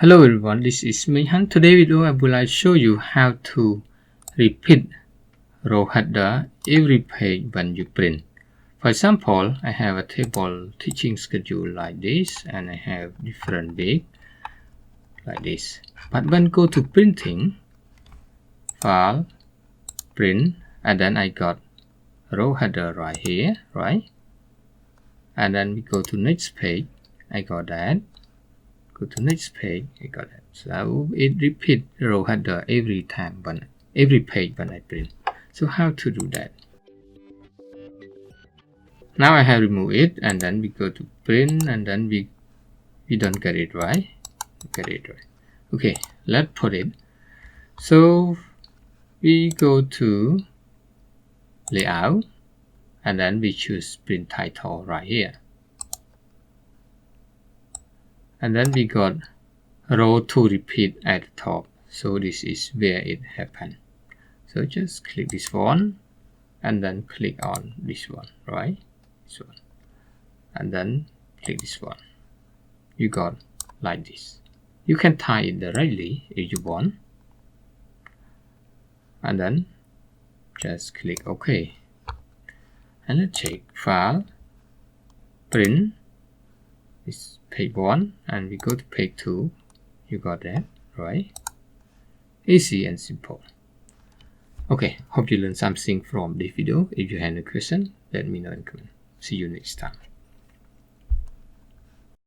Hello everyone, this is Minhan. Today video I would like to show you how to repeat row header every page when you print. For example, I have a table teaching schedule like this and I have different date like this. But when go to printing, file, print, and then I got row header right here, right? And then we go to next page, I got that. Go to next page, I got it. So it repeat row header every time every page when I print. So how to do that? Now I have removed it and then we go to print and then we don't get it right. Get it right. Okay, let's put it. So we go to layout and then we choose print title right here. And then we got row to repeat at the top. So this is where it happened. So just click this one and then click on this one, right? This one. And then click this one. You got like this. You can type it directly if you want. And then just click OK. And let's check file, print. It's page 1 and we go to page 2. You got that, right? Easy and simple. Okay, hope you learned something from this video. If you have any question, let me know in the comment. See you next time.